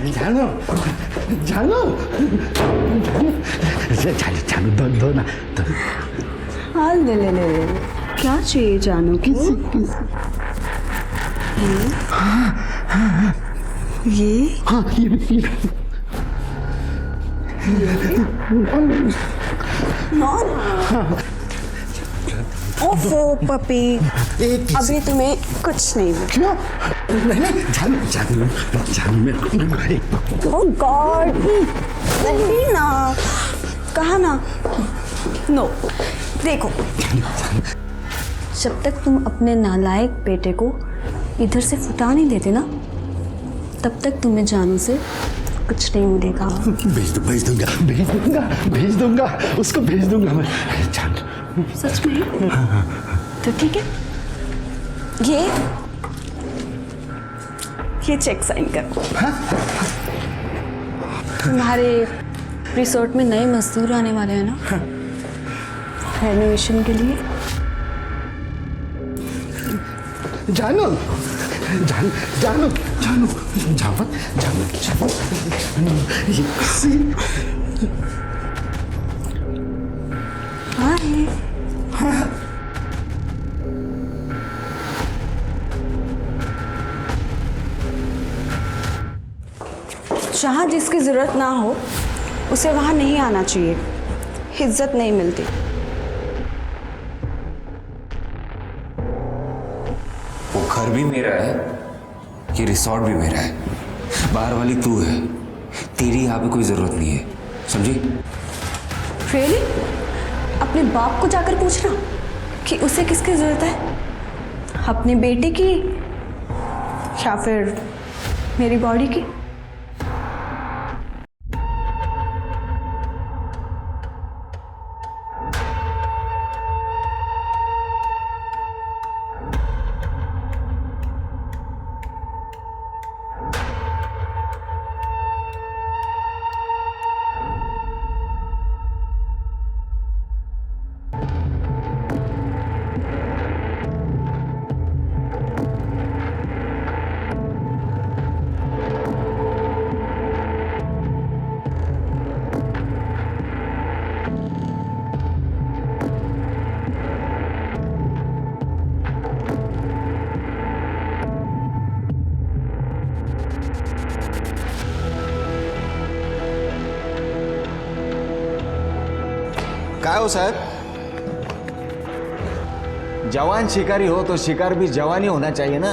जानू जानू जानू जानू दो ना दो। हाँ ले ले ले ले। क्या चाहिए जानू को? ये हाँ ये ओफो पपी, अभी तुम्हें कुछ नहीं मिला। क्यों? नहीं जानू जानू जानू मेरे को ओह गॉड, नहीं ना, कहा ना। नो देखो, जब तक तुम अपने नालायक बेटे को इधर से फुटा नहीं देते ना, तब तक तुम्हें जानू से कुछ नहीं मिलेगा। भेज दूंगा उसको भेज दूंगा मैं। जानू सच में? तो ठीक है, ये चेक साइन करो। तुम्हारे रिसोर्ट में नए मजदूर आने वाले हैं ना, रेनोवेशन के लिए। जानू जानू जानू जानू जानू जानू हाय। जहाँ जिसकी जरूरत ना हो उसे वहां नहीं आना चाहिए, इज्जत नहीं मिलती। वो घर भी मेरा है, ये रिसोर्ट भी मेरा है। बाहर वाली तू है, तेरी यहाँ पे कोई जरूरत नहीं है, समझी? रियली? अपने बाप को जाकर पूछना कि उसे किसकी जरूरत है, अपने बेटे की या फिर मेरी बॉडी की? काय हो साहब, जवान शिकारी हो तो शिकार भी जवान ही होना चाहिए ना।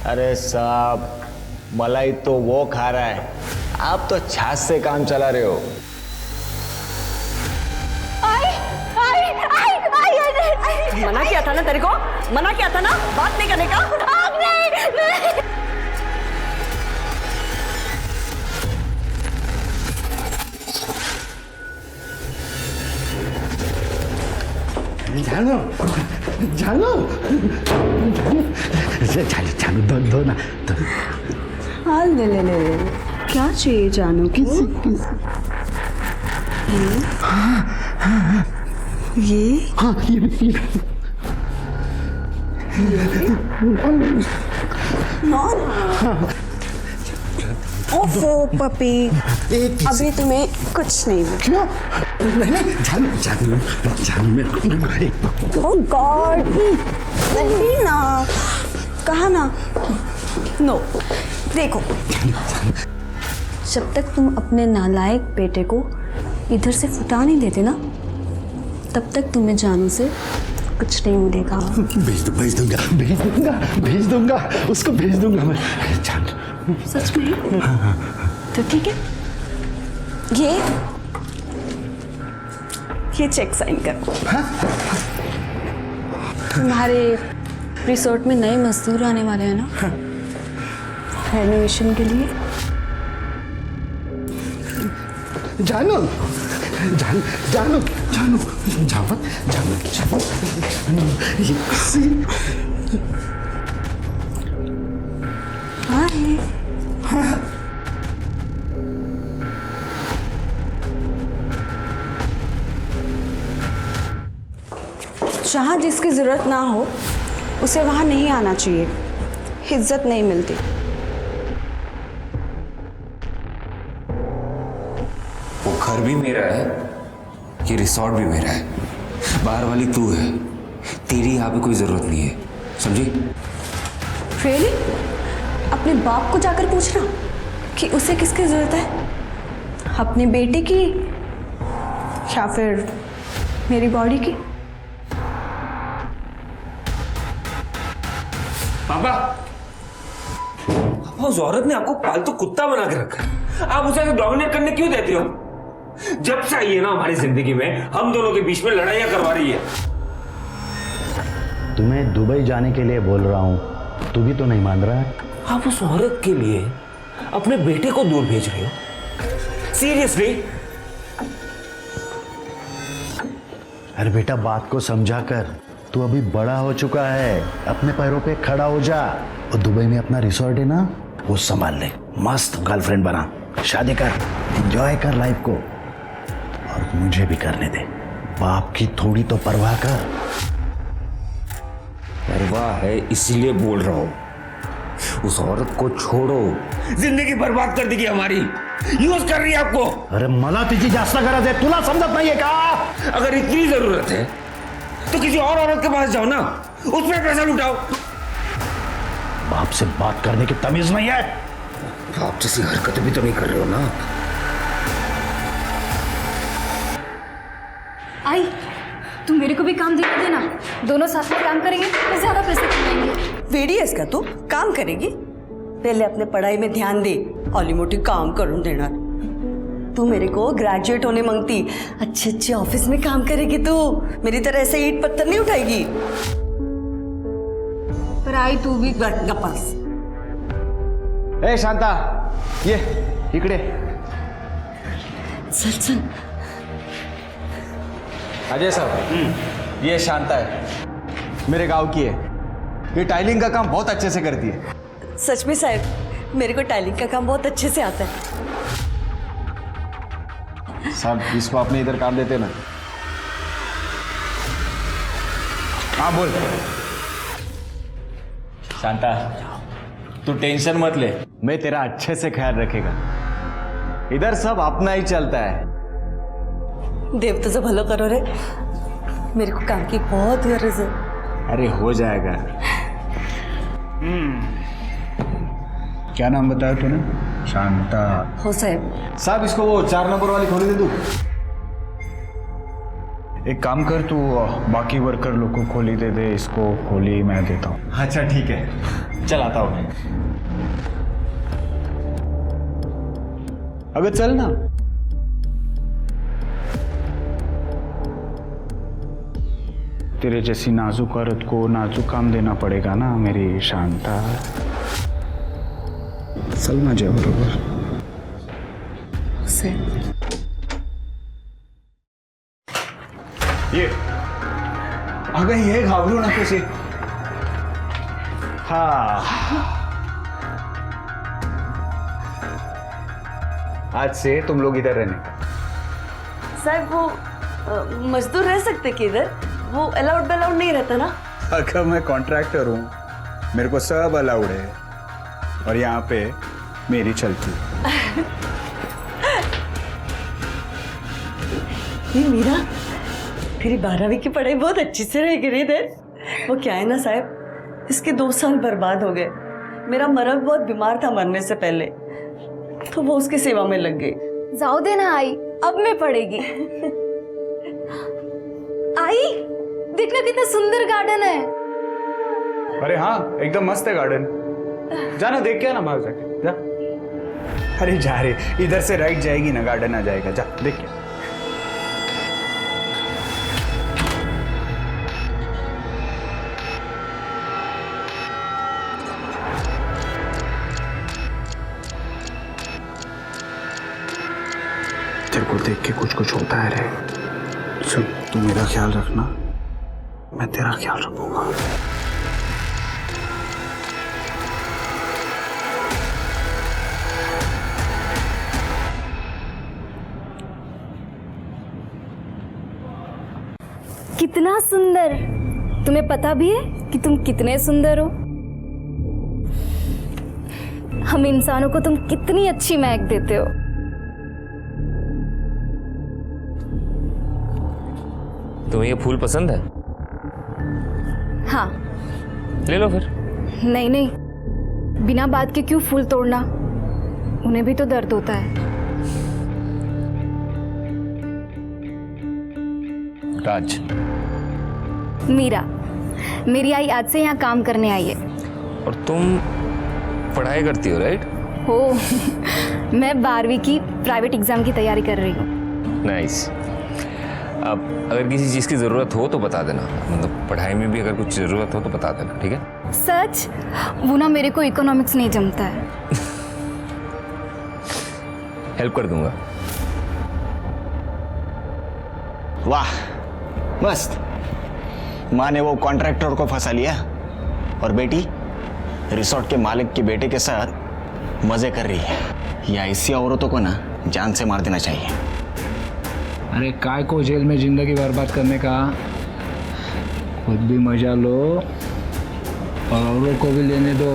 अरे साहब, मलाई तो वो खा रहा है, आप तो छाछ से काम चला रहे हो। मना किया था ना तेरे को, मना किया था ना बात नहीं करने का। जानू जानू जानू दो ना दो। हाँ ले ले ले ले। क्या चाहिए जानू को? ये हाँ ये ओफो पपी, अभी तुम्हें कुछ नहीं मिला। क्यों? नहीं जानू जानू जानू मेरे को ओह गॉड, नहीं ना, कहा ना। नो देखो, जब तक तुम अपने नालायक बेटे को इधर से फुटा नहीं देते ना, तब तक तुम्हें जानू से कुछ नहीं मिलेगा। भेज दूंगा उसको भेज दूंगा मैं। जानू सच में? तो ठीक है, ये चेक साइन करो। तुम्हारे रिसोर्ट में नए मजदूर आने वाले हैं ना, रेनोवेशन के लिए। जानू जानू जानू जानू जानू जानू जहाँ जिसकी जरूरत ना हो उसे वहाँ नहीं आना चाहिए, इज्जत नहीं मिलती। वो घर भी मेरा है, ये रिसॉर्ट भी मेरा है। बाहर वाली तू है, तेरी यहाँ पे कोई जरूरत नहीं है, समझी? रियली? अपने बाप को जाकर पूछना कि उसे किसकी जरूरत है, अपने बेटे की या फिर मेरी बॉडी की? पापा, उस औरत ने आपको पालतू कुत्ता बना के रखा है, आप उसे डोमिनेट करने क्यों देते हो? जब से आई है ना हमारी जिंदगी में, हम दोनों के बीच में लड़ाइयां करवा रही है। तुम्हें दुबई जाने के लिए बोल रहा हूँ, तू भी तो नहीं मान रहा है। आप उस औरत के लिए अपने बेटे को दूर भेज रहे हो? सीरियसली? अरे बेटा, बात को समझा कर, तू अभी बड़ा हो चुका है, अपने पैरों पे खड़ा हो जा। और दुबई में अपना रिसोर्ट है ना, वो संभाल ले, मस्त गर्लफ्रेंड बना, शादी कर, एंजॉय कर लाइफ को, और मुझे भी करने दे। बाप की थोड़ी तो परवाह कर। परवाह है इसीलिए बोल रहा हूं, उस औरत को छोड़ो, जिंदगी बर्बाद कर देगी हमारी, यूज कर रही है आपको। अरे मला तिची जास्त गरज आहे, तुला समजत नाहीये का? अगर इतनी जरूरत है तो किसी और औरत के पास जाओ ना, उसमें पैसा लुटाओ। बाप से बात करने की तमीज नहीं है? आप जैसी हरकतें भी तो नहीं कर रहे हो ना। आई, तुम मेरे को भी काम दे देना, दोनों साथ में काम करेंगे तो ज्यादा पैसे कमाएंगे। वेडीएस का तू काम करेगी? पहले अपने पढ़ाई में ध्यान दे, ऑली मोटी काम करूं देना। तू मेरे को ग्रेजुएट होने मांगती, अच्छे अच्छे ऑफिस में काम करेगी तू, मेरी तरह ऐसे ईंट पत्थर नहीं उठाएगी। पर आई तू भी गप्पास। ए शांता, ये इकडे चल चल। अजय साहब, ये शांता है, मेरे गांव की है। ये टाइलिंग का काम बहुत अच्छे से करती है। सच में साहब, मेरे को टाइलिंग का काम बहुत अच्छे से आता है। साहब, इसको आपने इधर काम देते ना। हाँ बोल। शांता, तू टेंशन मत ले, मैं तेरा अच्छे से ख्याल रखेगा। इधर सब अपना ही चलता है। देव तुझे भलो करो रे, मेरे को काम की बहुत गरज है। अरे हो जाएगा। क्या नाम बताया तूने? शांता। हो साहब। साहब, इसको वो 4 नंबर वाली खोली दे दू। एक काम कर, तू बाकी वर्कर लोग को खोली दे दे, इसको खोली मैं देता हूँ। अच्छा ठीक है, चल आता हूँ। अबे चल ना। तेरे जैसी नाजुक औरत को नाजुक काम देना पड़ेगा ना मेरी शांता। चल माझ्या बरोबर। ये अगं हे घाबरू नकोस. हाँ, आज से तुम लोग इधर रहने का. साहब वो मजदूर रह सकते कि इधर? वो अलाउड नहीं रहता ना? अगर मैं कॉन्ट्रैक्टर हूँ, मेरे को सब अलाउड है और यहाँ पे मेरी चलती है. ये मीरा, तेरी 12वीं की पढ़ाई बहुत अच्छी से रह गई इधर. वो क्या है ना साहब, इसके 2 साल बर्बाद हो गए. मेरा मर्द बहुत बीमार था मरने से पहले, तो वो उसकी सेवा में लग गई. जाओ देना आई, अब मैं पढ़ेगी. आई देखना कितना सुंदर गार्डन है. अरे हाँ, एकदम मस्त है गार्डन. जाना देख के आना बाहर जाके. जा. अरे जा रे, इधर से राइट जाएगी ना, गार्डन आ जाएगा. जा देख के. तेरे को देख के कुछ कुछ होता है रे. सुन, तू मेरा ख्याल रखना मैं तेरा ख्याल रखूंगा। कितना सुंदर। तुम्हें पता भी है कि तुम कितने सुंदर हो? हम इंसानों को तुम कितनी अच्छी महक देते हो। तुम्हें ये फूल पसंद है? हाँ। ले लो फिर। नहीं नहीं, बिना बात के क्यों फूल तोड़ना? उन्हें भी तो दर्द होता है। राज। मीरा, मेरी आई आज से यहाँ काम करने आई है। और तुम पढ़ाई करती हो, राइट? हो मैं 12वीं की प्राइवेट एग्जाम की तैयारी कर रही हूँ। नाइस। अब अगर किसी चीज़ की ज़रूरत हो तो बता देना, मतलब पढ़ाई में भी अगर कुछ ज़रूरत हो तो बता देना, ठीक है? सच? वो ना मेरे को इकोनॉमिक्स नहीं जमता है। हेल्प कर दूंगा। वाह, मस्त। माँ ने वो कॉन्ट्रैक्टर को फंसा लिया और बेटी रिसोर्ट के मालिक के बेटे के साथ मजे कर रही है। या ऐसी औरतों को ना जान से मार देना चाहिए। अरे काय को जेल में जिंदगी बर्बाद करने का, खुद भी मजा लो और औरों को भी लेने दो।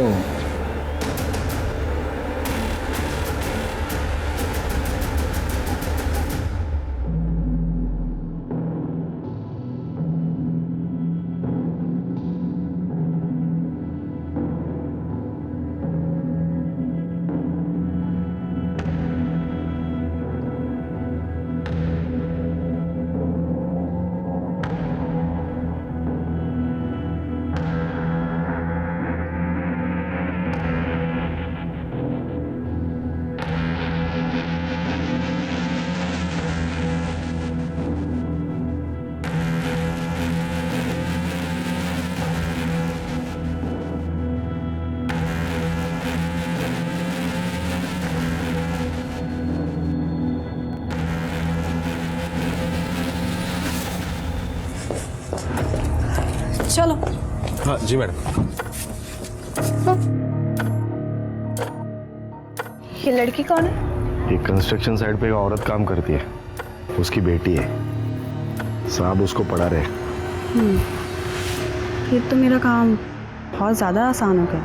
चलो। हाँ जी मैडम। ये लड़की कौन है? ये कंस्ट्रक्शन साइट पे एक औरत काम करती है, उसकी बेटी है। साहब उसको पढ़ा रहे। ये तो मेरा काम बहुत ज़्यादा आसान हो गया।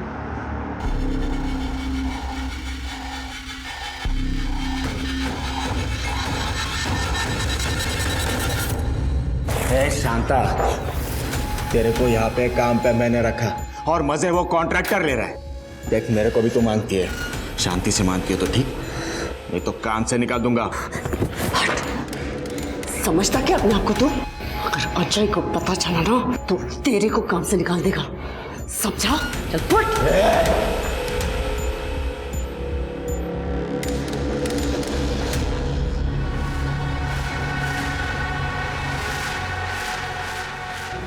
ए शांता, तेरे को यहाँ पे काम पे मैंने रखा और मजे वो कॉन्ट्रैक्टर ले रहा है। देख, मेरे को भी तू मांगती है, शांति से मांगती है तो ठीक, नहीं तो काम से निकाल दूंगा। समझता क्या अपने आप को तू? अगर अजय को पता चला ना तो तेरे को काम से निकाल देगा, समझा? चल फुट।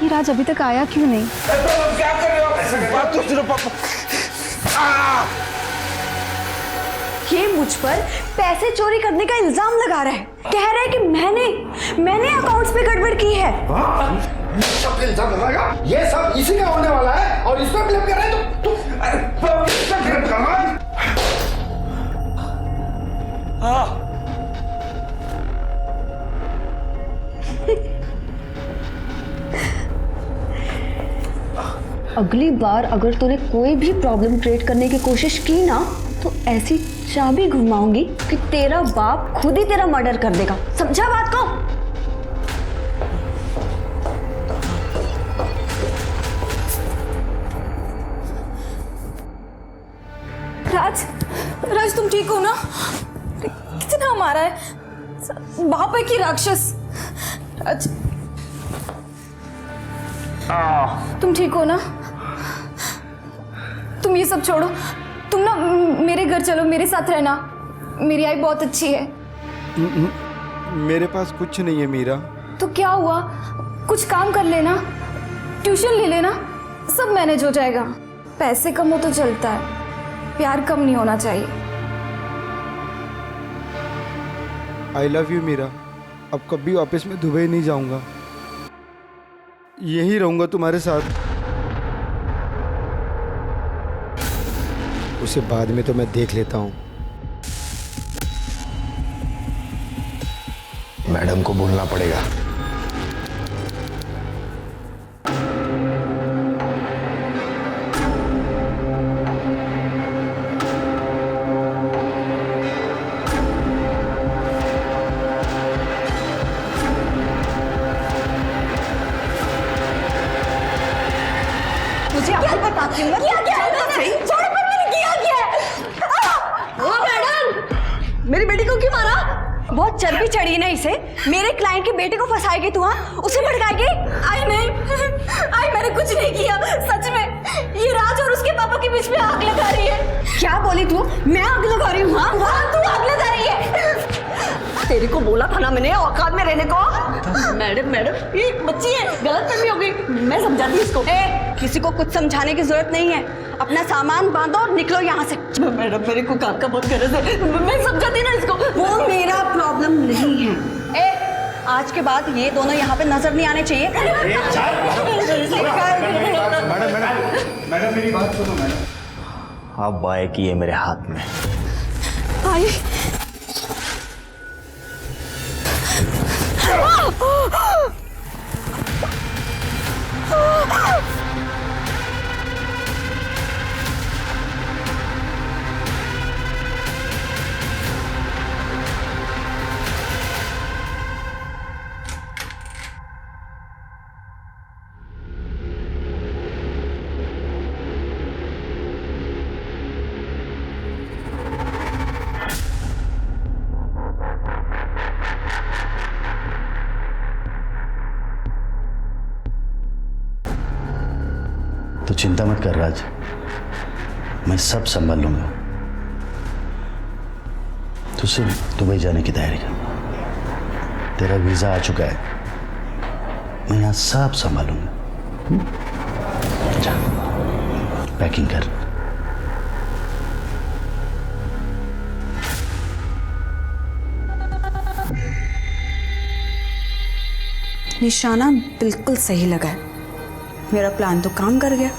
ये राज अभी तक आया क्यों नहीं? क्या कर रहे हो? बात तो सुनो पापा। ये मुझ पर पैसे चोरी करने का इल्जाम लगा रहा है। कह रहा है कि मैंने अकाउंट्स पे गड़बड़ की है। सब इल्जाम लगाएगा, ये सब इसी का होने वाला है और इस पर ब्लेम कर रहे हैं तू। अगली बार अगर तूने कोई भी प्रॉब्लम क्रिएट करने की कोशिश की ना तो ऐसी चाबी घुमाऊंगी कि तेरा बाप खुद ही तेरा मर्डर कर देगा, समझा बात को? राज तुम ठीक हो ना? कितना मारा है बाप है कि राक्षस? राज तुम ठीक हो ना? तुम ये सब छोड़ो, तुम ना मेरे घर चलो, मेरे साथ रहना। मेरी आई बहुत अच्छी है। मेरे पास कुछ नहीं है मीरा। तो क्या हुआ, कुछ काम कर लेना, ट्यूशन ले लेना, सब मैनेज हो जाएगा। पैसे कम हो तो चलता है, प्यार कम नहीं होना चाहिए। I love you Meera. अब कभी वापस मैं दुबई नहीं जाऊंगा। यहीं रहूंगा तुम्हारे साथ। उसे बाद में तो मैं देख लेता हूँ। मैडम को बोलना पड़ेगा। मुझे अभी बताती हूँ छोड़ो पर मैंने किया क्या? ओ मैडम, मेरी बेटी को क्यों मारा? बहुत चर्बी चढ़ी है ना इसे। मेरे क्लाइंट के बेटे को फंसाएगी तू? हाँ, उसे भड़काएगी? आई नहीं, आई मैंने कुछ नहीं किया सच में। ये राज और उसके पापा के बीच में आग लगा रही है। क्या बोली तू? मैं आग लगा रही हूँ? हाँ तू आग लगा रही है। तेरे को बोला था ना मैंने औकात में रहने को। मैडम ये बच्ची है, गलतफहमी हो गई, मैं समझाती इसको। किसी को कुछ समझाने की जरूरत नहीं है। अपना सामान बांधो और निकलो यहाँ से। मैडम मेरे को काम का बहुत गरज है, मैं समझाती ना इसको। वो मेरा प्रॉब्लम नहीं है। आज के बाद ये दोनों यहाँ पे नजर नहीं आने चाहिए। मैडम मेरी बात सुनो मैडम। अब बाय की है मेरे हाथ में। आई तो चिंता मत कर राज, मैं सब संभाल लूंगा। तो सिर्फ दुबई जाने की तैयारी कर। तेरा वीजा आ चुका है, मैं यहाँ सब संभालूंगा। जा पैकिंग कर। निशाना बिल्कुल सही लगा है। मेरा प्लान तो काम कर गया।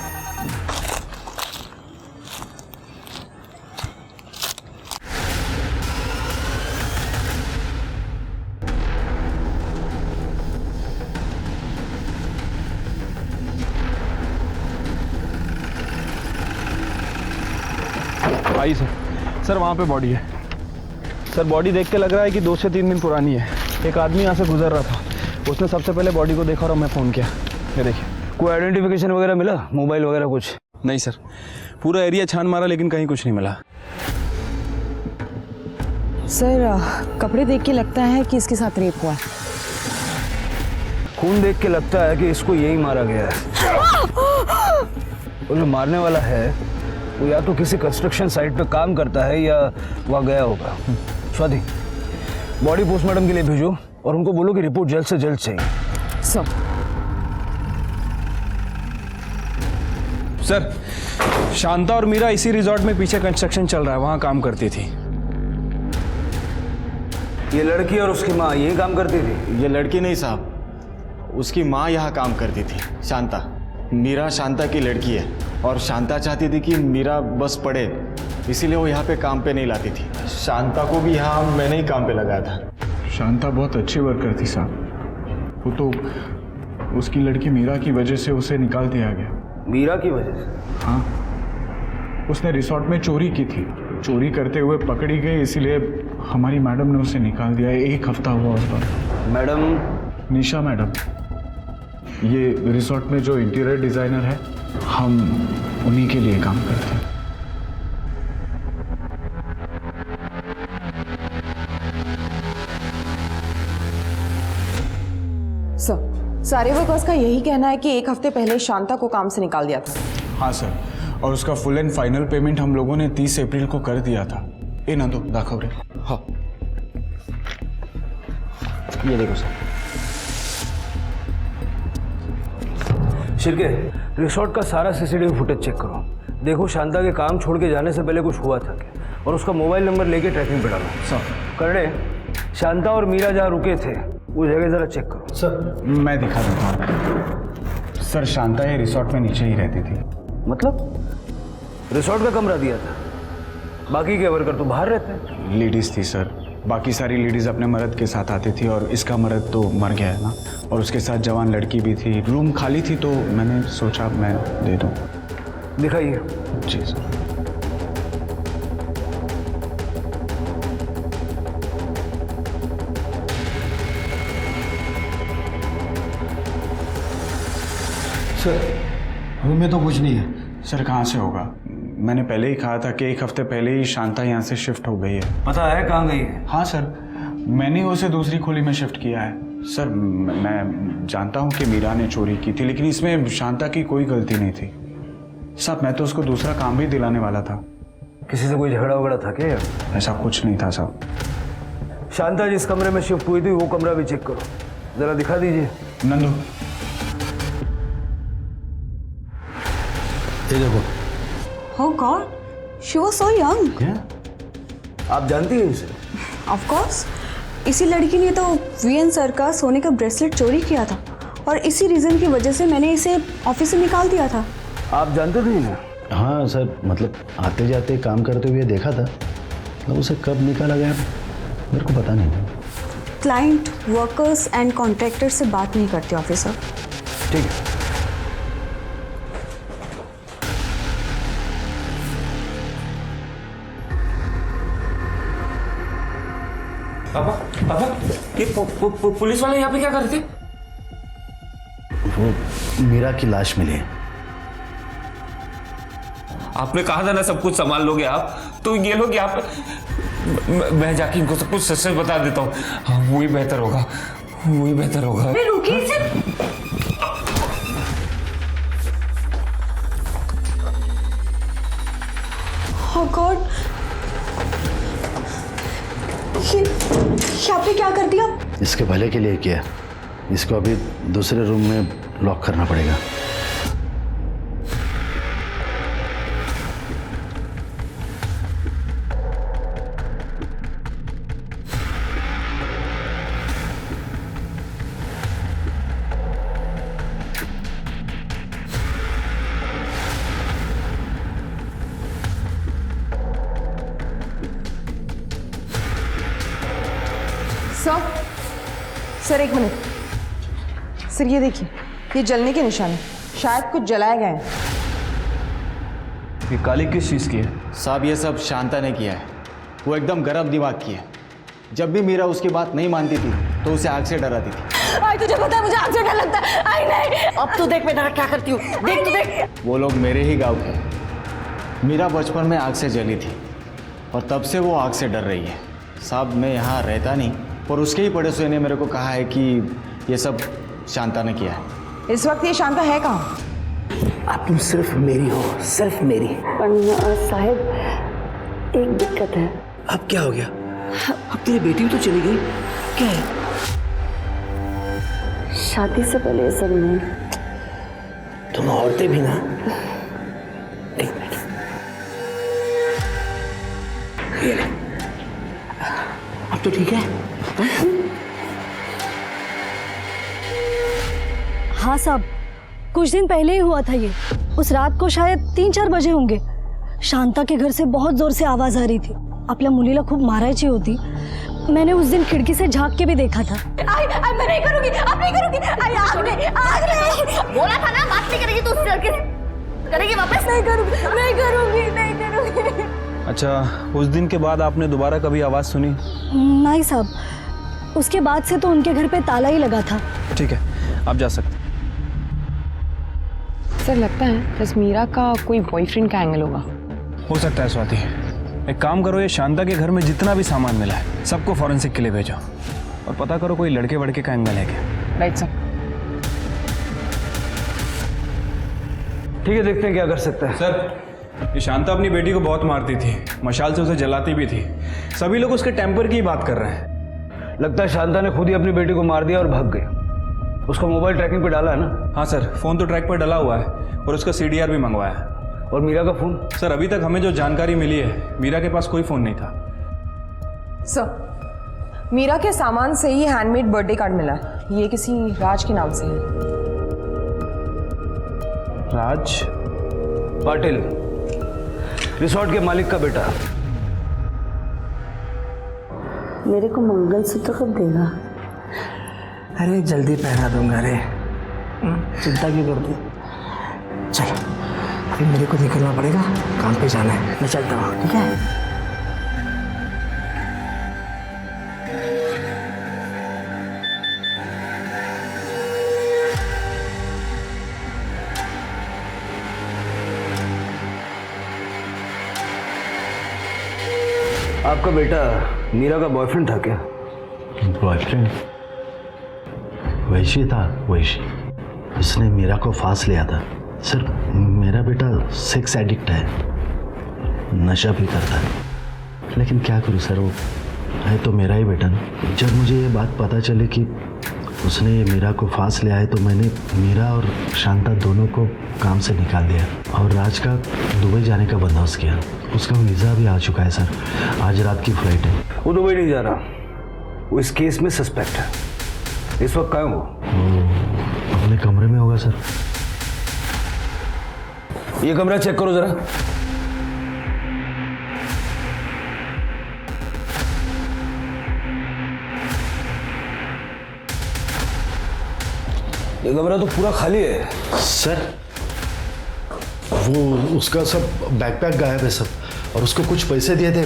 आई सर वहाँ पे बॉडी है सर। बॉडी देख के लग रहा है कि 2 से 3 दिन पुरानी है। एक आदमी यहाँ से गुजर रहा था, उसने सबसे पहले बॉडी को देखा और मैं फ़ोन किया। ये देखिए। कोई आइडेंटिफिकेशन वगैरह मिला, मोबाइल वगैरह कुछ? नहीं सर, पूरा एरिया छान मारा लेकिन कहीं कुछ नहीं मिला। सर कपड़े देख के लगता है कि इसके साथ रेप हुआ है। खून देख के लगता है कि इसको यही मारा गया है। और जो मारने वाला है वो या तो किसी कंस्ट्रक्शन साइट पे काम करता है या वहाँ गया होगा। स्वाति, बॉडी पोस्टमार्टम के लिए भेजो और उनको बोलो कि रिपोर्ट जल्द से जल्द चाहिए। सर शांता और मीरा इसी रिजॉर्ट में पीछे कंस्ट्रक्शन चल रहा है, वहाँ काम करती थी। ये लड़की और उसकी माँ यही काम करती थी? ये लड़की नहीं साहब, उसकी माँ यहाँ काम करती थी, शांता। मीरा शांता की लड़की है और शांता चाहती थी कि मीरा बस पढ़े, इसीलिए वो यहाँ पे काम पे नहीं लाती थी। शांता को भी यहाँ मैंने ही काम पे लगाया था। शांता बहुत अच्छी वर्कर थी साहब। वो तो उसकी लड़की मीरा की वजह से उसे निकाल दिया गया। मीरा की वजह से? हाँ, उसने रिसोर्ट में चोरी की थी। चोरी करते हुए पकड़ी गई, इसीलिए हमारी मैडम ने उसे निकाल दिया। 1 हफ्ता हुआ उस पर। मैडम? निशा मैडम। ये रिसोर्ट में जो इंटीरियर डिज़ाइनर है, हम उन्हीं के लिए काम करते हैं। सारे वर्कर्स का यही कहना है कि 1 हफ्ते पहले शांता को काम से निकाल दिया था। हाँ सर, और उसका फुल एंड फाइनल पेमेंट हम लोगों ने 30 अप्रैल को कर दिया था। ये ना दो दाखव रे। हाँ ये देखो सर। शिरके, रिसोर्ट का सारा सीसीटीवी फुटेज चेक करो। देखो शांता के काम छोड़ के जाने से पहले कुछ हुआ था क्या, और उसका मोबाइल नंबर लेके ट्रैकिंग पे डालो। सर। करने शांता और मीरा जहाँ रुके थे वो जगह जरा चेक करो। सर मैं दिखा देता हूँ। सर शांता ये रिसोर्ट में नीचे ही रहती थी। मतलब रिसोर्ट का कमरा दिया था, बाकी के वर्कर तो बाहर रहते हैं। लेडीज थी सर, बाकी सारी लेडीज अपने मर्द के साथ आती थी और इसका मर्द तो मर गया है ना, और उसके साथ जवान लड़की भी थी। रूम खाली थी तो मैंने सोचा मैं दे दूं। दिखाइए। जी सर। सर रूम में तो कुछ नहीं है। सर कहाँ से होगा, मैंने पहले ही कहा था कि एक हफ्ते पहले ही शांता यहाँ से शिफ्ट हो गई है। पता है कहाँ गई है? हाँ सर, मैंने उसे दूसरी खोली में शिफ्ट किया है। सर मैं जानता हूँ कि मीरा ने चोरी की थी, लेकिन इसमें शांता की कोई गलती नहीं थी। साहब मैं तो उसको दूसरा काम भी दिलाने वाला था। किसी से कोई झगड़ा वगड़ा था क्या? ऐसा कुछ नहीं था साहब। शांता जिस कमरे में शिफ्ट हुई थी वो कमरा भी चेक करो, जरा दिखा दीजिए। नंदू ये देखो। Oh God, she was so young. आप जानती हैं इसे? Of course, इसी लड़की ने तो वीएन सर का सोने का ब्रेसलेट चोरी किया था और इसी रीजन की वजह से मैंने इसे ऑफिस से निकाल दिया था। आप जानते थे इन्हें? हाँ सर, मतलब आते जाते काम करते हुए देखा था, मतलब उसे कब निकाला गया मेरे को पता नहीं। क्लाइंट, वर्कर्स एंड कॉन्ट्रैक्टर से बात नहीं करते ऑफिसर। ठीक है। पापा पापा ये पुलिस वाले यहाँ पे क्या कर रहे थे? वो मीरा की लाश मिली है। आपने कहा था ना सब कुछ संभाल लोगे आप, तो ये लोग यहाँ पे। मैं जाके इनको सब कुछ सच सच बता देता हूँ। हाँ वही बेहतर होगा, वही बेहतर होगा। रुकिए सर। Oh God, ये आपने क्या कर दिया? इसके भले के लिए किया, इसको अभी दूसरे रूम में लॉक करना पड़ेगा। सर एक मिनट सर, ये देखिए, ये जलने के निशान है, शायद कुछ जलाया गया है। ये काली किस चीज़ की है? साहब ये सब शांता ने किया है। वो एकदम गर्म दिमाग की है। जब भी मीरा उसकी बात नहीं मानती थी तो उसे आग से डराती थी। आई तुझे पता है मुझे आग से डर लगता है। आई नहीं। अब तो देख बेटा क्या करती हूँ, देख तो देख। वो लोग मेरे ही गांव के। मीरा बचपन में आग से जली थी और तब से वो आग से डर रही है। साहब मैं यहाँ रहता नहीं, और उसके ही पड़ोसी ने मेरे को कहा है कि ये सब शांता ने किया है। इस वक्त ये शांता है कहाँ? अब तुम सिर्फ मेरी हो, सिर्फ मेरी। साहब एक दिक्कत है। अब क्या हो गया? अब तेरी बेटी भी तो चली गई, क्या है? शादी से पहले ये सब नहीं। तुम औरतें भी ना। एक मिनट, ये ले। अब तो ठीक है? हाँ साहब, कुछ दिन पहले ही हुआ था ये। उस रात को शायद 3-4 बजे होंगे। शांता के घर से बहुत जोर से आवाज आ रही थी। आपल्या मुलीला खूप मारायची होती। मैंने उस दिन खिड़की से झांक के भी देखा था। आई मैं नहीं करूंगी, अब नहीं करूंगी। आई आग नहीं। बोला था ना बात नहीं करेगी तो करेगी वापस। नहीं करूंगी, नहीं करूंगी, नहीं करूंगी। अच्छा, उस दिन के बाद आपने दोबारा कभी आवाज़ सुनी? नहीं साहब, उसके बाद से तो उनके घर पे ताला ही लगा था। ठीक है, आप जा सकते। सर लगता है बस मीरा का कोई बॉयफ्रेंड का एंगल होगा। हो सकता है स्वाति। एक काम करो, ये शांता के घर में जितना भी सामान मिला है सबको फॉरेंसिक के लिए भेजो और पता करो कोई लड़के वड़के का एंगल है क्या। Right sir. ठीक है, देखते हैं क्या कर सकते हैं। सर, ये शांता अपनी बेटी को बहुत मारती थी, मशाल से उसे जलाती भी थी। सभी लोग उसके टेम्पर की बात कर रहे हैं। लगता है शांता ने खुद ही अपनी बेटी को मार दिया और भाग गई। उसका मोबाइल ट्रैकिंग पे डाला है ना? हाँ सर, फ़ोन तो ट्रैक पर डला हुआ है और उसका CDR भी मंगवाया है। और मीरा का फ़ोन? सर अभी तक हमें जो जानकारी मिली है, मीरा के पास कोई फ़ोन नहीं था। सर मीरा के सामान से ही हैंडमेड बर्थडे कार्ड मिला है। ये किसी राज के नाम से है। राज पाटिल, रिसोर्ट के मालिक का बेटा। मेरे को मंगलसूत्र कब देगा? अरे जल्दी पहना दूंगा रे, चिंता क्यों करती? चल अभी मेरे को निकलना पड़ेगा, काम पे जाना है, मैं चलता हूँ, ठीक है? आपका बेटा मीरा का बॉयफ्रेंड था क्या? बॉयफ्रेंड? वैशी था, वैशी। उसने मीरा को फांस लिया था। सर, मेरा बेटा सेक्स एडिक्ट है, नशा भी करता है, लेकिन क्या करूं सर, वो है तो मेरा ही बेटा ना। जब मुझे ये बात पता चली कि उसने ये मीरा को फांस लिया है तो मैंने मीरा और शांता दोनों को काम से निकाल दिया और राज का दुबई जाने का बंदोबस्त किया। उसका वीज़ा भी आ चुका है सर, आज रात की फ्लाइट है। वो दुबई नहीं जा रहा, वो इस केस में सस्पेक्ट है। इस वक्त कहाँ है वो? अपने कमरे में होगा सर। ये कमरा चेक करो जरा। ये कमरा तो पूरा खाली है सर। वो उसका सब बैकपैक गायब है सर, और उसको कुछ पैसे दिए थे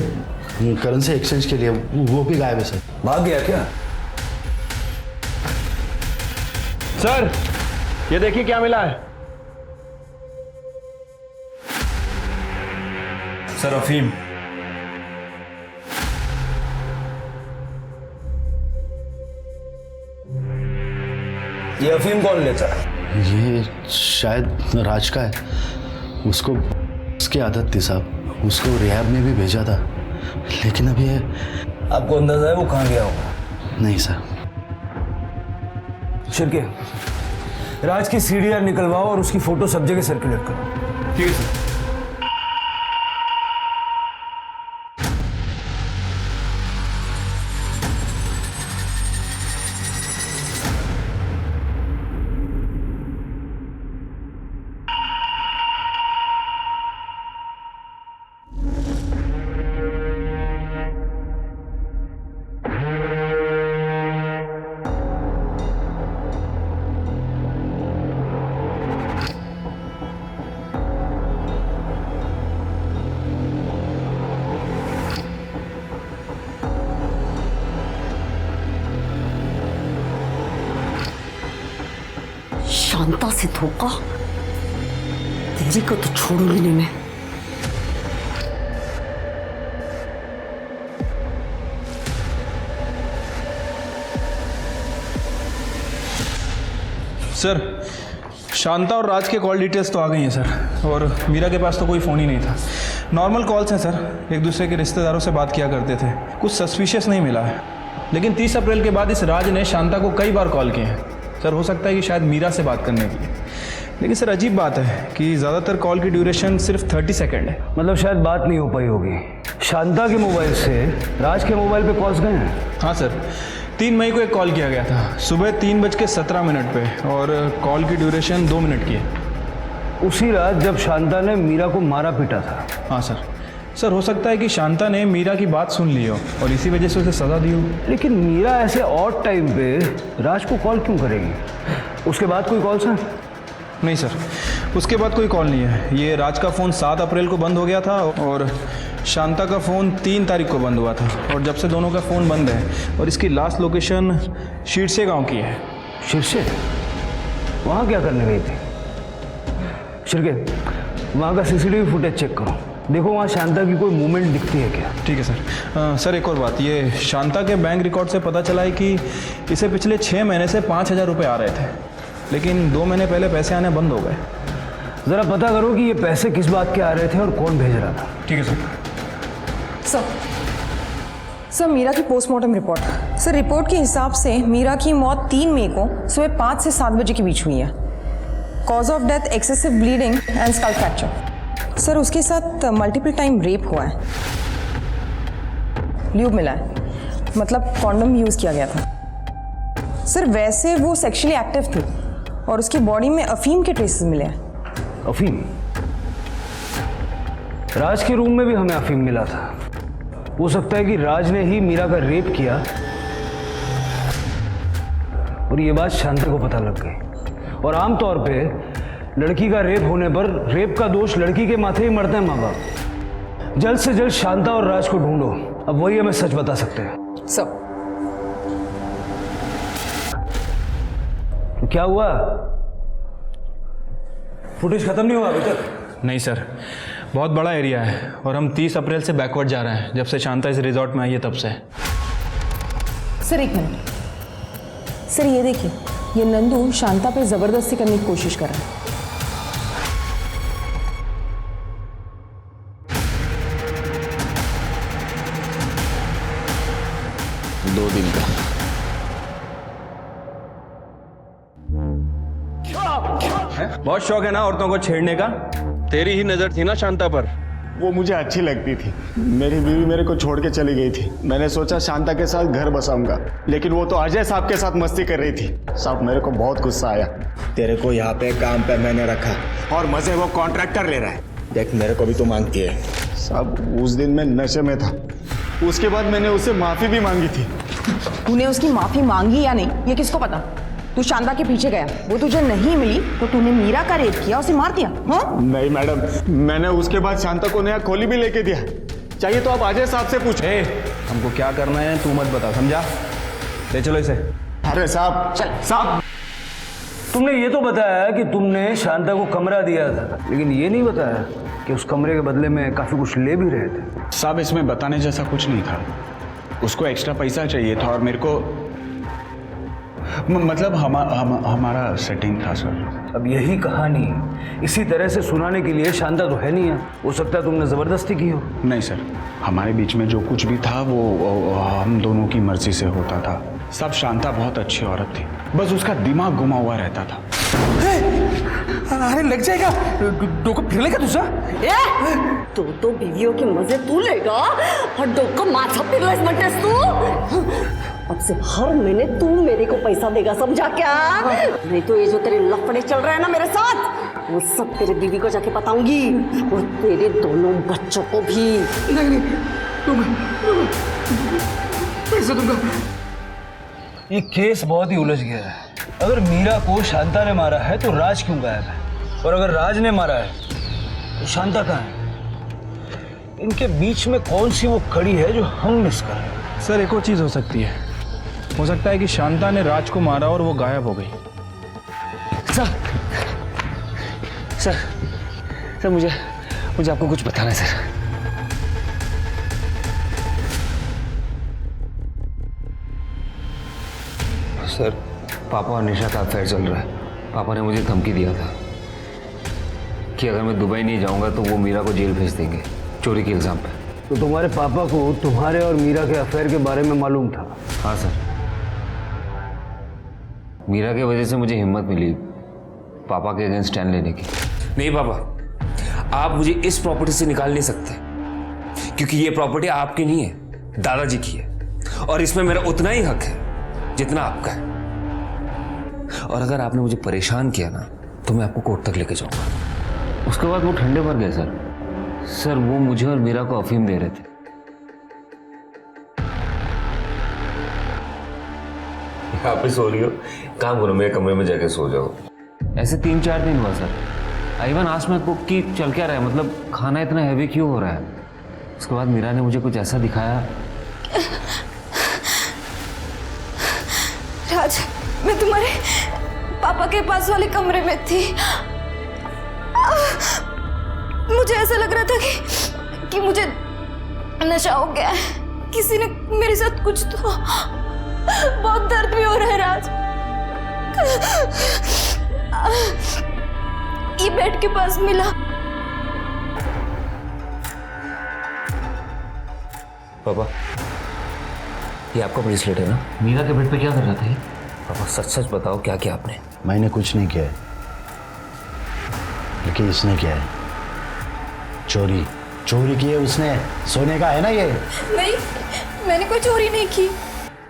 करेंसी एक्सचेंज के लिए, वो भी गायब है सर। भाग गया क्या? सर ये देखिए क्या मिला है। सर अफीम। ये अफीम कौन लेता है? ये शायद राज का है, उसको उसकी आदत थी साहब, उसको रिहैब में भी भेजा था, लेकिन अब ये आपको अंदाजा है वो कहाँ गया होगा? नहीं सर। शिरके, राज की सीडीआर निकलवाओ और उसकी फोटो सब जगह सर्कुलेट करो। ठीक है सर। शांता से धोखा, तेरी को तो छोड़ूंगी नहीं मैं। सर शांता और राज के कॉल डिटेल्स तो आ गई हैं सर, और मीरा के पास तो कोई फ़ोन ही नहीं था। नॉर्मल कॉल्स हैं सर, एक दूसरे के रिश्तेदारों से बात किया करते थे, कुछ सस्पिशियस नहीं मिला है। लेकिन 30 अप्रैल के बाद इस राज ने शांता को कई बार कॉल किए हैं सर, हो सकता है कि शायद मीरा से बात करने के लिए। लेकिन सर अजीब बात है कि ज़्यादातर कॉल की ड्यूरेशन सिर्फ 30 सेकेंड है। मतलब शायद बात नहीं हो पाई होगी। शांता के मोबाइल से राज के मोबाइल पे कॉल्स गए हैं? हाँ सर, 3 मई को एक कॉल किया गया था सुबह 3:17 पे, और कॉल की ड्यूरेशन 2 मिनट की है। उसी रात जब शांता ने मीरा को मारा पीटा था? हाँ सर। सर हो सकता है कि शांता ने मीरा की बात सुन ली हो और इसी वजह से उसे सज़ा दी हो। लेकिन मीरा ऐसे ऑड टाइम पे राज को कॉल क्यों करेगी? उसके बाद कोई कॉल सर? नहीं सर, उसके बाद कोई कॉल नहीं है। ये राज का फ़ोन 7 अप्रैल को बंद हो गया था और शांता का फ़ोन 3 तारीख को बंद हुआ था, और जब से दोनों का फ़ोन बंद है। और इसकी लास्ट लोकेशन शीरसे गांव की है। शीरसे? वहाँ क्या करने गई थी? शिरके, वहाँ का सीसीटीवी फुटेज चेक करो, देखो वहाँ शांता की कोई मूवमेंट दिखती है क्या? ठीक है सर। सर एक और बात, ये शांता के बैंक रिकॉर्ड से पता चला है कि इसे पिछले 6 महीने से 5,000 रुपये आ रहे थे, लेकिन 2 महीने पहले पैसे आने बंद हो गए। ज़रा पता करो कि ये पैसे किस बात के आ रहे थे और कौन भेज रहा था। ठीक है सर। सर मीरा की पोस्टमार्टम रिपोर्ट। सर रिपोर्ट के हिसाब से मीरा की मौत 3 मई को सुबह 5 से 7 बजे के बीच हुई है। Cause of death excessive bleeding and skull fracture. Sir उसके साथ मल्टीपल टाइम रेप हुआ है, ल्यूब मिला है, मतलब कॉन्डम यूज़ किया गया था। सर वैसे वो सेक्सुअली एक्टिव थी और उसकी बॉडी में अफीम के ट्रेसेस मिले हैं। अफीम? राज के रूम में भी हमें अफीम मिला था। हो सकता है कि राज ने ही मीरा का रेप किया और ये बात शांता को पता लग गई। और आमतौर पे लड़की का रेप होने पर रेप का दोष लड़की के माथे ही मरते हैं माँ बाप। जल्द से जल्द शांता और राज को ढूंढो, अब वही हमें सच बता सकते हैं। सब तो क्या हुआ? फुटेज खत्म नहीं हुआ अभी तक? नहीं सर, बहुत बड़ा एरिया है और हम 30 अप्रैल से बैकवर्ड जा रहे हैं, जब से शांता इस रिजॉर्ट में आई है तब से। सर एक मिनट सर, ये देखिए, ये नंदू शांता पे जबरदस्ती करने की कोशिश कर रहा है। 2 दिन का। बहुत शौक है ना औरतों को छेड़ने का? तेरी ही नजर थी ना शांता पर? वो मुझे अच्छी लगती थी। मेरी बीवी मेरे को छोड़ के चली गई थी। मैंने सोचा शांता के साथ घर बसाऊंगा, लेकिन वो तो अजय साहब के साथ मस्ती कर रही थी। साहब मेरे को बहुत गुस्सा आया। तेरे को यहाँ पे काम पे मैंने रखा और मजे वो कॉन्ट्रैक्टर ले रहा है। देख मेरे को भी तो मांगती है। साहब उस दिन मैं नशे में था, उसके बाद मैंने उससे माफी भी मांगी थी। तूने उसकी माफी मांगी या नहीं ये किसको पता? तू शांता के पीछे गया, वो तुझे नहीं मिली तो तूने मीरा का रेप किया, उसे मार दिया? हाँ? नहीं मैडम, मैंने उसके बाद शांता को नया खोली भी लेके दिया। चाहिए तो आप अजय साहब से पूछो। हमको क्या करना है तू मत बता, समझा? ले चलो इसे। अरे साहब साहब, तुमने ये तो बताया कि तुमने शांता को कमरा दिया था, लेकिन ये नहीं बताया कि उस कमरे के बदले में काफी कुछ ले भी रहे थे। साहब इसमें बताने जैसा कुछ नहीं था। उसको एक्स्ट्रा पैसा चाहिए था और मेरे को मतलब हमारा सेटिंग था सर। अब यही कहानी इसी तरह से सुनाने के लिए शांता तो है नहीं है। हो सकता है तुमने जबरदस्ती की हो। नहीं सर, हमारे बीच में जो कुछ भी था वो हम दोनों की मर्जी से होता था। सब शांता बहुत अच्छी औरत थी, बस उसका दिमाग घुमा हुआ रहता था। अरे लग जाएगा, डोका फिर लेगा तुझा? तो बीवियों के मजे तू लेगा और डोका माथा पिघला इसमें तू। अब से हर महीने तू मेरे को पैसा देगा, समझा क्या? नहीं तो ये जो तेरे लफड़े चल रहे हैं ना मेरे साथ, वो सब तेरे बीवी को जाके बताऊंगी और तेरे दोनों बच्चों को भी। नहीं पैसा दूंगा। ये केस बहुत ही उलझ गया है। अगर मीरा को शांता ने मारा है तो राज क्यों गायब है, और अगर राज ने मारा है तो शांता कहाँ है? इनके बीच में कौन सी वो कड़ी है जो हम मिस कर रहे हैं? सर एक और चीज हो सकती है, हो सकता है कि शांता ने राज को मारा और वो गायब हो गई। सर मुझे आपको कुछ बताना है सर। सर पापा और निशा का अफेयर चल रहा है। पापा ने मुझे धमकी दिया था कि अगर मैं दुबई नहीं जाऊंगा तो वो मीरा को जेल भेज देंगे चोरी के इल्जाम पे। तो तुम्हारे पापा को तुम्हारे और मीरा के अफेयर के बारे में मालूम था? हाँ सर, मीरा की वजह से मुझे हिम्मत मिली पापा के अगेंस्ट स्टैंड लेने की। नहीं पापा, आप मुझे इस प्रॉपर्टी से निकाल नहीं सकते, क्योंकि ये प्रॉपर्टी आपकी नहीं है, दादाजी की है, और इसमें मेरा उतना ही हक है जितना आपका है। और अगर आपने मुझे परेशान किया ना तो मैं आपको कोर्ट तक लेके जाऊंगा। उसके बाद वो ठंडे पड़ गए सर, वो मुझे और मीरा को अफीम दे रहे थे। आप भी सो रही हो, काम करो मेरे कमरे में जाके सो जाओ। ऐसे 3-4 दिन हुआ sir. Ivan asked my cook कि चल क्या रहा है, मतलब खाना इतना हैवी क्यों हो रहा है। उसके बाद मीरा ने मुझे कुछ ऐसा दिखाया। राज, मैं तुम्हारे पापा के पास वाले कमरे में थी। मुझे ऐसा लग रहा था कि मुझे नशा हो गया है। किसी ने मेरे साथ कुछ तो, बहुत दर्द भी हो रहा है राज। ये बेड के पास मिला। पापा ये आपका ब्रेसलेट है ना? मीरा के बेड पे क्या कर रहा था ये? पापा सच सच बताओ क्या किया आपने? मैंने कुछ नहीं किया है, लेकिन इसने किया है। चोरी की है उसने। सोने का है ना ये? नहीं, मैंने कोई चोरी नहीं की।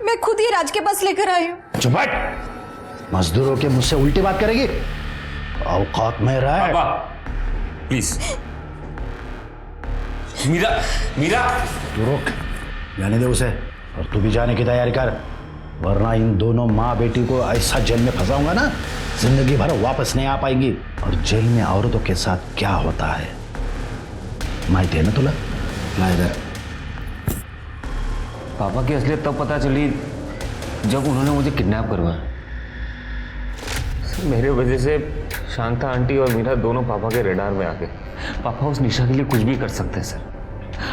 मैं खुद ही राज के पास लेकर आई हूँ। चुप हट। मजदूरों के मुझसे उल्टी बात करेगी? औकात में रहा है। पापा प्लीज। मीरा, मीरा, तू रुक, जाने दे उसे, और तू भी जाने की तैयारी कर, वरना इन दोनों माँ बेटी को ऐसा जेल में फंसाऊंगा ना, जिंदगी भर वापस नहीं आ पाएंगी। और जेल में औरतों के साथ क्या होता है माहिती है ना तुला? ला इधर। पापा की असलियत तब पता चली जब उन्होंने मुझे किडनैप करवाया। मेरे वजह से शांता आंटी और मीरा दोनों पापा के रेडार में आ गए। पापा उस निशा के लिए कुछ भी कर सकते हैं सर।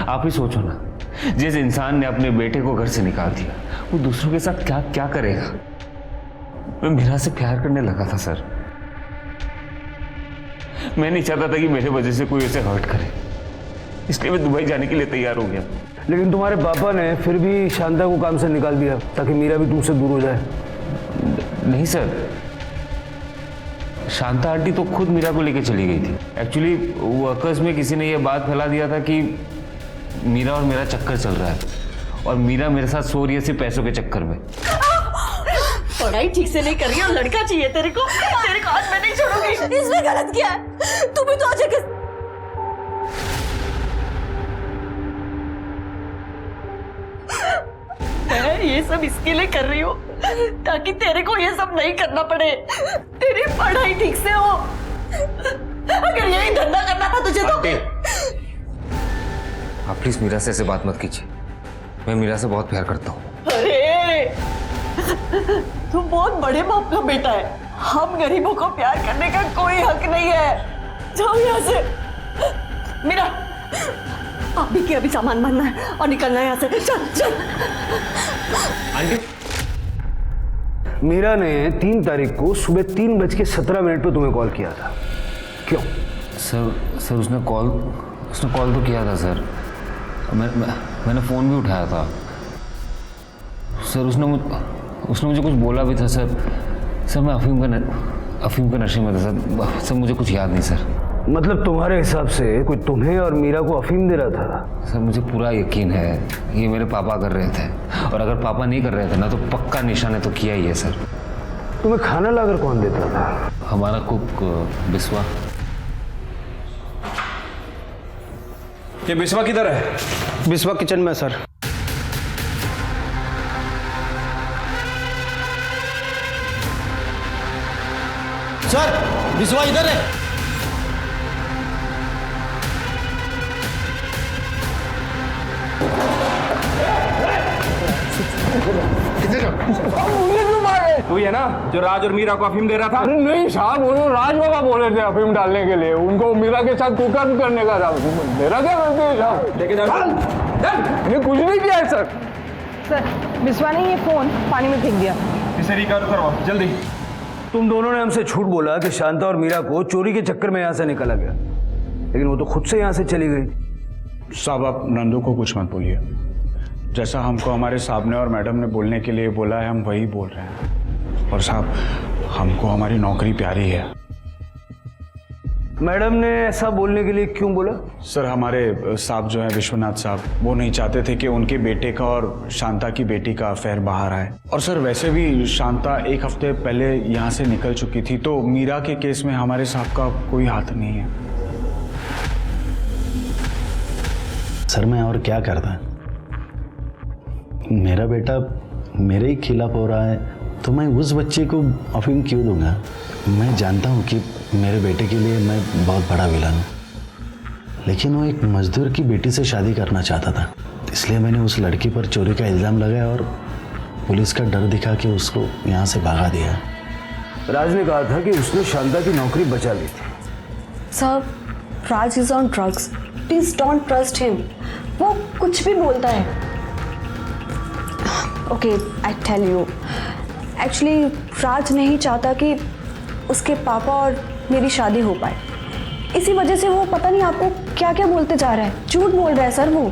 आप ही सोचो ना, जिस इंसान ने अपने बेटे को घर से निकाल दिया, वो दूसरों के साथ क्या क्या करेगा। मैं मीरा से प्यार करने लगा था सर। मैं नहीं चाहता था कि मेरे वजह से कोई उसे हर्ट करे, इसलिए मैं दुबई जाने के लिए तैयार हो गया। लेकिन तुम्हारे पापा ने फिर भी शांता को काम से निकाल दिया ताकि मीरा भी तुमसे दूर हो जाए। नहीं सर, शांता आंटी तो खुद मीरा को लेके चली गई थी। एक्चुअली वर्कर्स में किसी ने ये बात फैला दिया था कि मीरा और मेरा चक्कर चल रहा है, और मीरा मेरे साथ सो रही है सिर्फ पैसों के चक्कर में। पढ़ाई ठीक से नहीं कर रही और लड़का चाहिए तेरे को आज मैं नहीं छोड़ूंगी। इसमें गलत क्या है? तू भी तो आज एक मैं ये सब इसके लिए कर रही हूँ ताकि तेरे को ये सब नहीं करना पड़े, तेरी पढ़ाई ठीक से हो। अगर यही धंधा करना था तुझे तो। आप प्लीज मीरा से ऐसे बात मत कीजिए, मैं मीरा से बहुत प्यार करता हूँ। अरे तू बहुत बड़े बाप का बेटा है, हम गरीबों को प्यार करने का कोई हक नहीं है। जाओ यहाँ से। मीरा, अभी के अभी सामान भरना है और निकलना है यहाँ से। चल चल। आंटी, मीरा ने 3 तारीख को सुबह 3:17 पे तुम्हें कॉल किया था, क्यों? सर उसने कॉल तो किया था सर। मैंने फ़ोन भी उठाया था सर। उसने मुझे कुछ बोला भी था सर। मैं अफीम के नशे में था सर। मुझे कुछ याद नहीं सर। मतलब तुम्हारे हिसाब से कोई तुम्हें और मीरा को अफीम दे रहा था? सर मुझे पूरा यकीन है ये मेरे पापा कर रहे थे, और अगर पापा नहीं कर रहे थे ना तो पक्का निशा ने तो किया ही है सर। तुम्हें खाना लाकर कौन देता था? हमारा कुक बिस्वा। ये बिस्वा किधर है? बिस्वा किचन में सर। सर बिस्वा इधर है। तू ये ना जो राज और मीरा को अफीम दे रहा था? नहीं साहब, वो राज बाबा बोले थे अफीम डालने के लिए, उनको मीरा के साथ कुकर करने का था। मेरा क्या गलती है साहब? लेके जाओ। कुछ नहीं किया है सर। बिस्वा ने ये फोन पानी में फेंक दिया। इसे रिकवर करवाओ जल्दी। तुम दोनों ने हमसे झूठ बोला कि शांता और मीरा को चोरी के चक्कर में यहाँ से निकाला गया, लेकिन वो तो खुद से यहाँ से चली गई। साहब आप नंदू को कुछ मत बोलिए। जैसा हमको हमारे साहब ने और मैडम ने बोलने के लिए बोला है, हम वही बोल रहे हैं। और साहब हमको हमारी नौकरी प्यारी है। मैडम ने ऐसा बोलने के लिए क्यों बोला? सर हमारे साहब जो है विश्वनाथ साहब, वो नहीं चाहते थे कि उनके बेटे का और शांता की बेटी का अफेयर बाहर आए। और सर वैसे भी शांता 1 हफ्ते पहले यहाँ से निकल चुकी थी, तो मीरा के केस में हमारे साहब का कोई हाथ नहीं है। सर मैं और क्या करता? मेरा बेटा मेरे ही खिलाफ हो रहा है, तो मैं उस बच्चे को अफीम क्यों दूंगा? मैं जानता हूँ कि मेरे बेटे के लिए मैं बहुत बड़ा विलन हूँ, लेकिन वो एक मजदूर की बेटी से शादी करना चाहता था, इसलिए मैंने उस लड़की पर चोरी का इल्ज़ाम लगाया और पुलिस का डर दिखा के उसको यहाँ से भगा दिया। राज ने कहा था कि उसने शांता की नौकरी बचा ली थी। Sir, Raj is on drugs, please don't trust him. वो कुछ भी बोलता है। Okay, I tell you, actually Raj नहीं चाहता कि उसके पापा और मेरी शादी हो पाए। इसी वजह से वो पता नहीं आपको क्या क्या बोलते जा रहा है, झूठ बोल रहा है सर वो।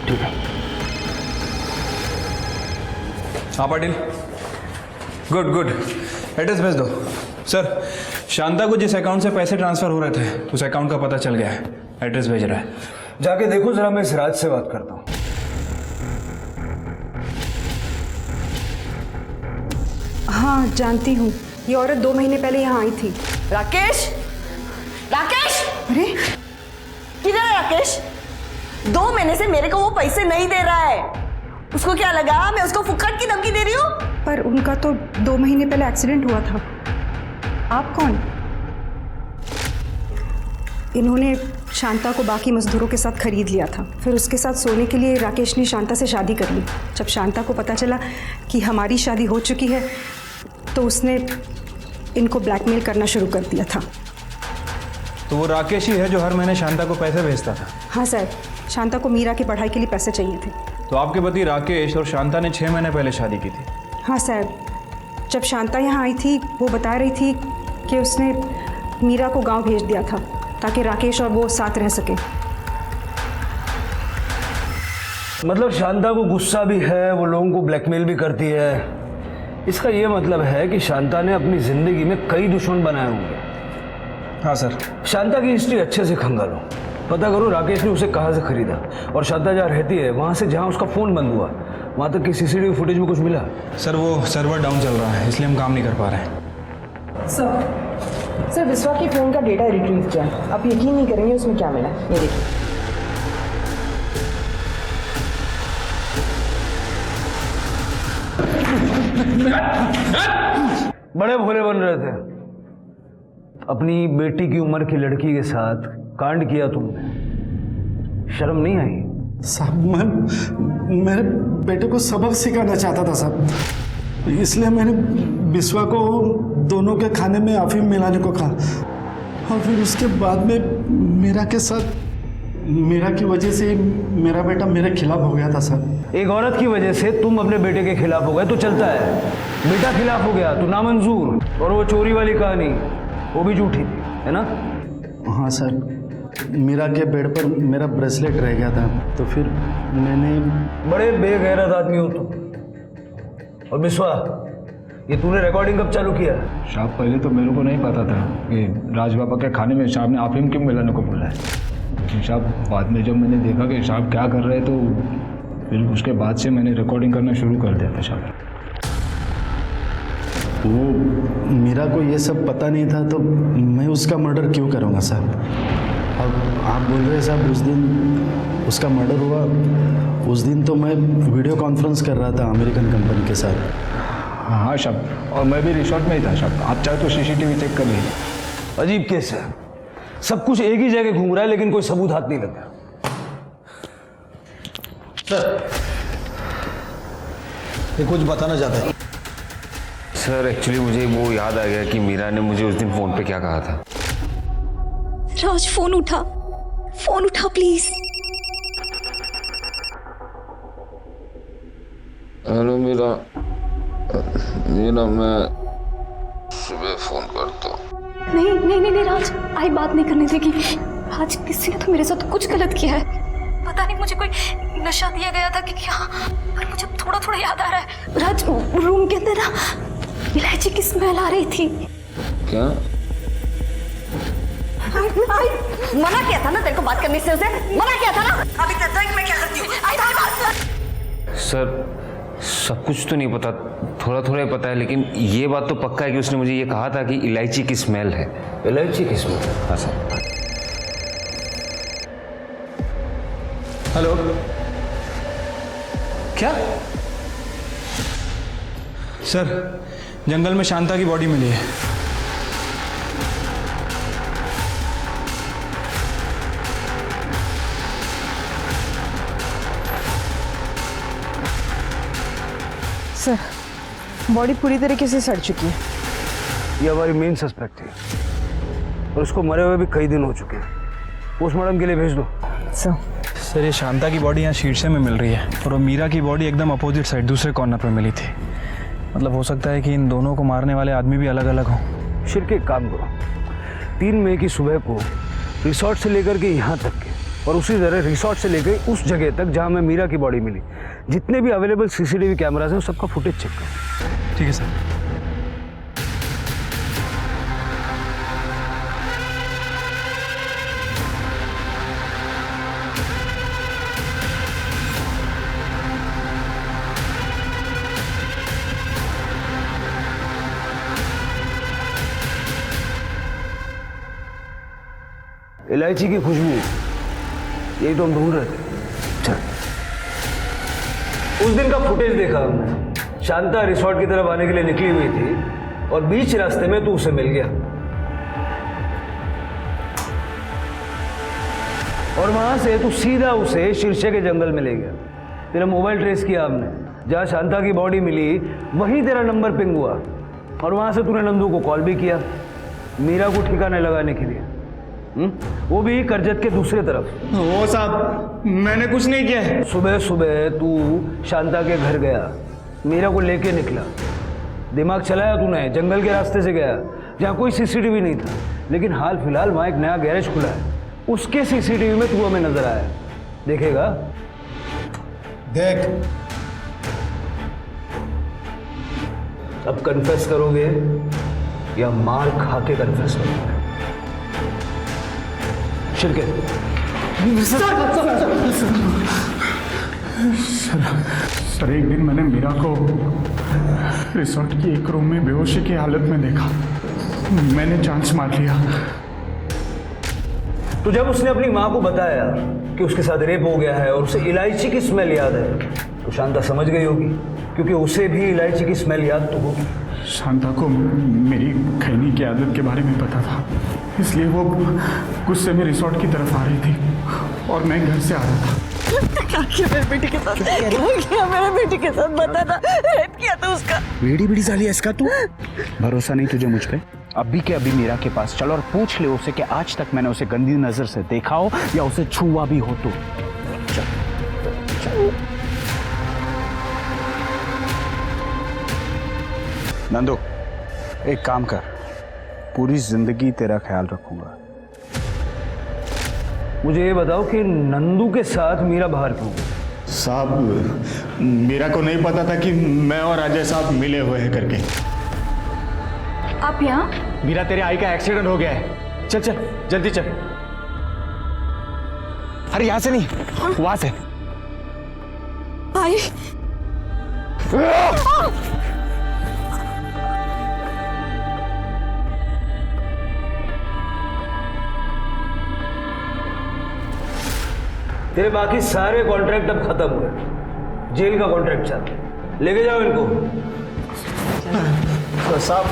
ठीक है। हाँ पाटिल, गुड। एड्रेस भेज दो। सर शांता को जिस अकाउंट से पैसे ट्रांसफर हो रहे थे उस अकाउंट का पता चल गया है, एड्रेस भेज रहा है। जाके देखो जरा, मैं इस राज से बात करता हूँ। हाँ जानती हूँ, ये औरत 2 महीने पहले यहाँ आई थी। राकेश, राकेश, अरे किधर है राकेश? 2 महीने से मेरे को वो पैसे नहीं दे रहा है। उसको क्या लगा मैं उसको फुक्कट की धमकी दे रही हूँ? पर उनका तो 2 महीने पहले एक्सीडेंट हुआ था। आप कौन? इन्होंने शांता को बाकी मजदूरों के साथ खरीद लिया था, फिर उसके साथ सोने के लिए राकेश ने शांता से शादी कर ली। जब शांता को पता चला कि हमारी शादी हो चुकी है तो उसने इनको ब्लैकमेल करना शुरू कर दिया था। तो वो राकेश ही है जो हर महीने शांता को पैसे भेजता था? हाँ सर, शांता को मीरा की पढ़ाई के लिए पैसे चाहिए थे। तो आपके पति राकेश और शांता ने 6 महीने पहले शादी की थी? हाँ सर, जब शांता यहाँ आई थी वो बता रही थी कि उसने मीरा को गांव भेज दिया था ताकि राकेश और वो साथ रह सके। मतलब शांता को गुस्सा भी है, वो लोगों को ब्लैकमेल भी करती है। इसका ये मतलब है कि शांता ने अपनी जिंदगी में कई दुश्मन बनाए होंगे। हाँ सर। शांता की हिस्ट्री अच्छे से खंगालो, पता करो राकेश ने उसे कहाँ से खरीदा, और शांता जहाँ रहती है वहाँ से जहाँ उसका फ़ोन बंद हुआ वहाँ तक की सीसीटीवी फुटेज में कुछ मिला? सर वो सर्वर डाउन चल रहा है इसलिए हम काम नहीं कर पा रहे हैं। सर विश्वा के फ़ोन का डेटा रिट्रीव किया, आप यकीन नहीं करेंगे उसमें क्या मिला। ये देखिए। बड़े भोले बन रहे थे, अपनी बेटी की उम्र की लड़की के साथ कांड किया तुमने, शर्म नहीं आई? साहब मैं मेरे बेटे को सबक सिखाना चाहता था साहब, इसलिए मैंने बिस्वा को दोनों के खाने में अफीम मिलाने को कहा, और फिर उसके बाद में मीरा के साथ, मीरा की वजह से मेरा बेटा मेरे खिलाफ हो गया था सर। एक औरत की वजह से तुम अपने बेटे के खिलाफ हो गए तो चलता है, बेटा खिलाफ हो गया तो नामंजूर। और वो चोरी वाली कहानी वो भी झूठी थी, है ना? हाँ सर, मीरा के बेड पर मेरा ब्रेसलेट रह गया था तो फिर मैंने। बड़े बेगैरत आदमी हो तुम। और बिस्वा, ये तूने रिकॉर्डिंग कब चालू किया? साहब पहले तो मेरे को नहीं पता था कि राज बाबा के खाने में साहब ने अफीम क्यों मिलाने को बोला है, लेकिन साहब बाद में जब मैंने देखा कि साहब क्या कर रहे तो फिर उसके बाद से मैंने रिकॉर्डिंग करना शुरू कर दिया था साहब। वो मीरा को ये सब पता नहीं था तो मैं उसका मर्डर क्यों करूँगा साहब? अब आप बोल रहे साहब उस दिन उसका मर्डर हुआ, उस दिन तो मैं वीडियो कॉन्फ्रेंस कर रहा था अमेरिकन कंपनी के साथ। हाँ साहब, और मैं भी रिसोर्ट में ही था साहब, आप चाहे तो सीसीटीवी चेक कर लीजिए। अजीब केस है, सब कुछ एक ही जगह घूम रहा है लेकिन कोई सबूत हाथ नहीं लगा। सर ये कुछ बताना चाहता है। सर एक्चुअली मुझे वो याद आ गया कि मीरा ने मुझे उस दिन फ़ोन पे क्या कहा था। राज फोन उठा प्लीज। हेलो मीरा, मैं सुबह फ़ोन करता हूँ। नहीं राज, आई बात नहीं करने देगी। राज किसी ने तो मेरे साथ कुछ गलत किया है, पता नहीं मुझे कोई नशा दिया गया था कि क्या, पर मुझे थोड़ा याद आ रहा है। राज रूम के अंदर ना इलायची की स्मेल आ रही थी। क्या? मना किया था ना तेरे को बात करने से, उसे मना किया था ना। अभी तक मैं क्या करती हूँ? सर सब कुछ तो नहीं पता, थोड़ा ही पता है, लेकिन ये बात तो पक्का है कि उसने मुझे ये कहा था कि इलायची की स्मेल है। इलायची की स्मेल? हाँ सर। हेलो, क्या? सर जंगल में शांता की बॉडी मिली है। सर बॉडी पूरी तरीके से सड़ चुकी है। ये हमारी मेन सस्पेक्ट थी और उसको मरे हुए भी कई दिन हो चुके हैं, पोस्टमार्टम के लिए भेज दो। सर ये शांता की बॉडी यहाँ शीर्षे में मिल रही है और वो मीरा की बॉडी एकदम अपोजिट साइड दूसरे कॉर्नर पर मिली थी। मतलब हो सकता है कि इन दोनों को मारने वाले आदमी भी अलग अलग हों। शिर के काम करो, 3 मई की सुबह को रिसोर्ट से लेकर के यहाँ तक के, और उसी तरह रिसोर्ट से लेकर उस जगह तक जहाँ में मीरा की बॉडी मिली, जितने भी अवेलेबल सीसीटीवी कैमराज हैं सबका फुटेज चेक करो। ठीक है सर। इलायची की खुशबू, यही तो हम ढूंढ रहे थे। चल, उस दिन का फुटेज देखा हमने। शांता रिसोर्ट की तरफ आने के लिए निकली हुई थी और बीच रास्ते में तू उसे मिल गया और वहां से तू सीधा उसे शीर्षे के जंगल में ले गया। तेरा मोबाइल ट्रेस किया हमने, जहां शांता की बॉडी मिली वहीं तेरा नंबर पिंग हुआ और वहां से तूने नंदू को कॉल भी किया मीरा को ठिकाने लगाने के लिए। वो भी करजत के दूसरे तरफ। वो साहब मैंने कुछ नहीं किया है। सुबह सुबह तू शांता के घर गया, मीरा को लेके निकला, दिमाग चलाया तूने, जंगल के रास्ते से गया जहाँ कोई सीसीटीवी नहीं था, लेकिन हाल फिलहाल वहाँ एक नया गैरेज खुला है, उसके सीसीटीवी में तू हमें नजर आया। देखेगा? देख, अब कन्फेस करोगे या मार खा के कन्फेस करोगे? शिरके सर एक दिन मैंने मीरा को रिसोर्ट की एक रूम में बेहोशी की हालत में देखा। मैंने चांस मार लिया। तो जब उसने अपनी माँ को बताया कि उसके साथ रेप हो गया है और उसे इलायची की स्मेल याद है, तो शांता समझ गई होगी, क्योंकि उसे भी इलायची की स्मेल याद तो होगी। शांता को मेरी खैनी की आदत के बारे में पता था, इसलिए वो गुस्से में रिसोर्ट की तरफ आ रही थी और मैं घर से आ रहा था। क्या किया मेरे बेटी के साथ? क्या किया मेरे बेटी के साथ? बता ना, रेप किया था उसका। बेड़ी बिड़ी साली है इसका तू। भरोसा नहीं तुझे मुझ पे? अभी के अभी मीरा के पास चल और पूछ ले उसे कि आज तक मैंने उसे गंदी नजर से देखा हो या उसे छुआ भी हो तो। चल, चल। नंदू एक काम कर, पूरी जिंदगी तेरा ख्याल रखूंगा। मुझे ये बताओ कि नंदू के साथ मीरा बाहर क्यों? साहब मीरा को नहीं पता था कि मैं और अजय साहब मिले हुए हैं करके। आप यहाँ? मीरा तेरे आई का एक्सीडेंट हो गया है। चल चल जल्दी चल। अरे यहाँ से नहीं, वहां से। आई तेरे बाकी सारे कॉन्ट्रैक्ट अब खत्म हुए, जेल का कॉन्ट्रैक्ट चल, लेके जाओ इनको। साहब